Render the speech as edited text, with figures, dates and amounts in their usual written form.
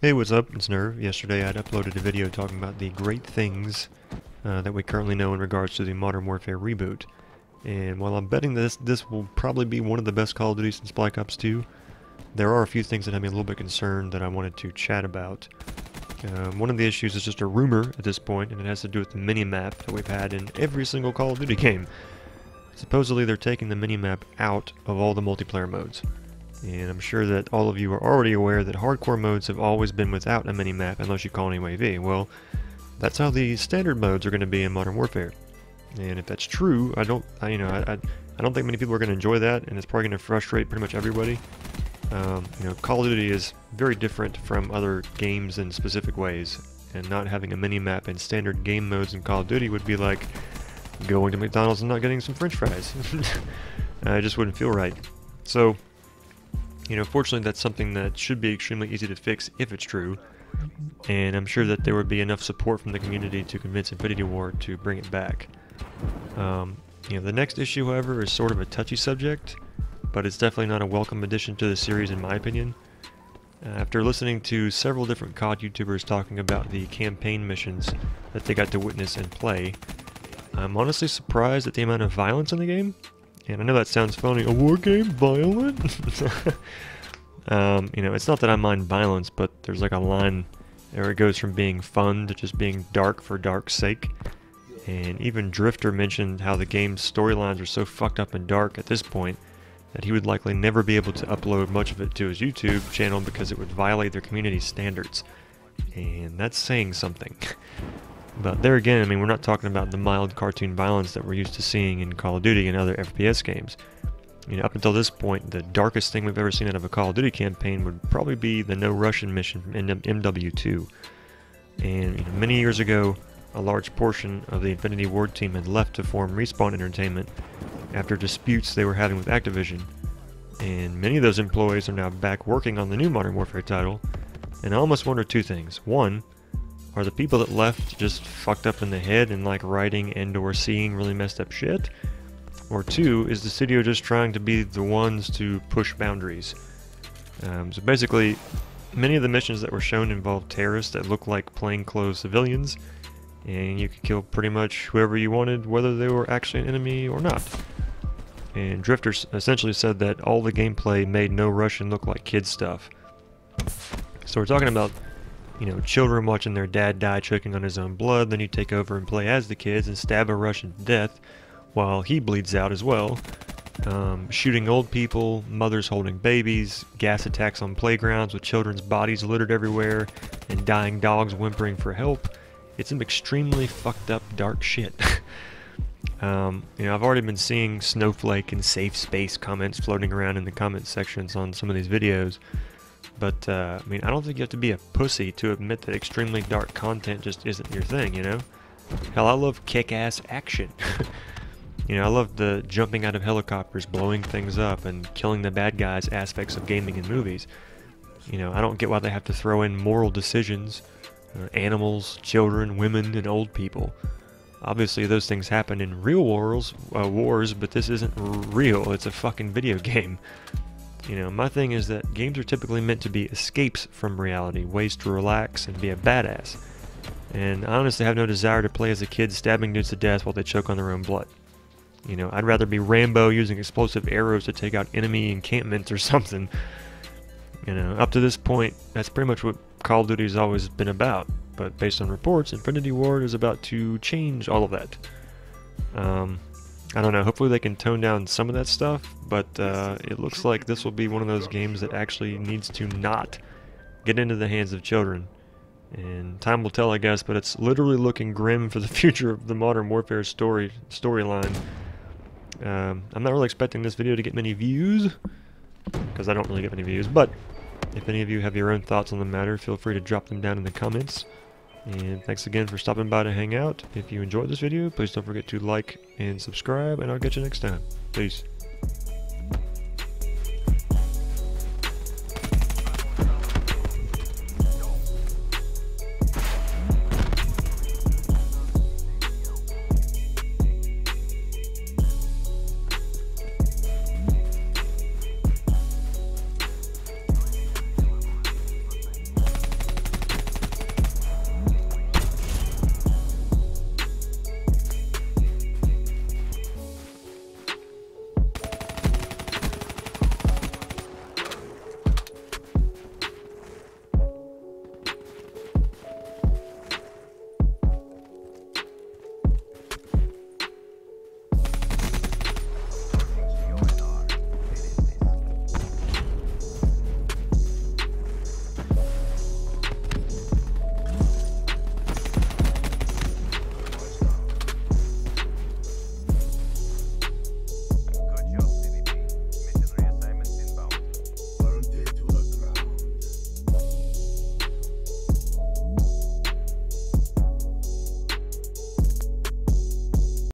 Hey, what's up? It's Nerve. Yesterday I'd uploaded a video talking about the great things that we currently know in regards to the Modern Warfare reboot. And while I'm betting this will probably be one of the best Call of Duty since Black Ops 2, there are a few things that have me a little bit concerned that I wanted to chat about. One of the issues is just a rumor at this point, and it has to do with the minimap that we've had in every single Call of Duty game. Supposedly they're taking the minimap out of all the multiplayer modes. And I'm sure that all of you are already aware that hardcore modes have always been without a minimap unless you call an UAV. Well, that's how the standard modes are going to be in Modern Warfare. And if that's true, I don't think many people are going to enjoy that, and it's probably going to frustrate pretty much everybody. Call of Duty is very different from other games in specific ways, and not having a minimap in standard game modes in Call of Duty would be like going to McDonald's and not getting some French fries. It just wouldn't feel right. So, fortunately that's something that should be extremely easy to fix if it's true, and I'm sure that there would be enough support from the community to convince Infinity Ward to bring it back. The next issue, however, is sort of a touchy subject, but it's definitely not a welcome addition to the series in my opinion. After listening to several different COD YouTubers talking about the campaign missions that they got to witness and play, I'm honestly surprised at the amount of violence in the game. And I know that sounds funny, a war game? Violent? It's not that I mind violence, but there's like a line where it goes from being fun to just being dark for dark's sake. And even Drifter mentioned how the game's storylines are so fucked up and dark at this point that he would likely never be able to upload much of it to his YouTube channel because it would violate their community standards. And that's saying something. But there again, we're not talking about the mild cartoon violence that we're used to seeing in Call of Duty and other FPS games. Up until this point, the darkest thing we've ever seen out of a Call of Duty campaign would probably be the No Russian mission from MW2. And many years ago, a large portion of the Infinity Ward team had left to form Respawn Entertainment after disputes they were having with Activision. And many of those employees are now back working on the new Modern Warfare title. And I almost wonder two things. One, are the people that left just fucked up in the head and like writing and or seeing really messed up shit? Or two, is the studio just trying to be the ones to push boundaries? So basically, many of the missions that were shown involved terrorists that look like plainclothes civilians, and you could kill pretty much whoever you wanted, whether they were actually an enemy or not. And Drifter essentially said that all the gameplay made No Russian look like kid stuff. So we're talking about children watching their dad die choking on his own blood, then you take over and play as the kids and stab a Russian to death while he bleeds out as well. Shooting old people, mothers holding babies, gas attacks on playgrounds with children's bodies littered everywhere, and dying dogs whimpering for help. It's some extremely fucked up dark shit. I've already been seeing snowflake and safe space comments floating around in the comment sections on some of these videos. But, I don't think you have to be a pussy to admit that extremely dark content just isn't your thing, Hell, I love kick-ass action. I love the jumping out of helicopters, blowing things up, and killing the bad guys aspects of gaming and movies. I don't get why they have to throw in moral decisions, animals, children, women, and old people. Obviously, those things happen in real wars, but this isn't real. It's a fucking video game. My thing is that games are typically meant to be escapes from reality, ways to relax and be a badass. And I honestly have no desire to play as a kid stabbing dudes to death while they choke on their own blood. I'd rather be Rambo using explosive arrows to take out enemy encampments or something. Up to this point, that's pretty much what Call of Duty has always been about. But based on reports, Infinity Ward is about to change all of that. I don't know, hopefully they can tone down some of that stuff, but it looks like this will be one of those games that actually needs to not get into the hands of children. And time will tell, I guess, but it's literally looking grim for the future of the Modern Warfare storyline. I'm not really expecting this video to get many views, because I don't really get many views, but if any of you have your own thoughts on the matter, feel free to drop them down in the comments. And thanks again for stopping by to hang out. If you enjoyed this video, please don't forget to like and subscribe, and I'll catch you next time. Peace.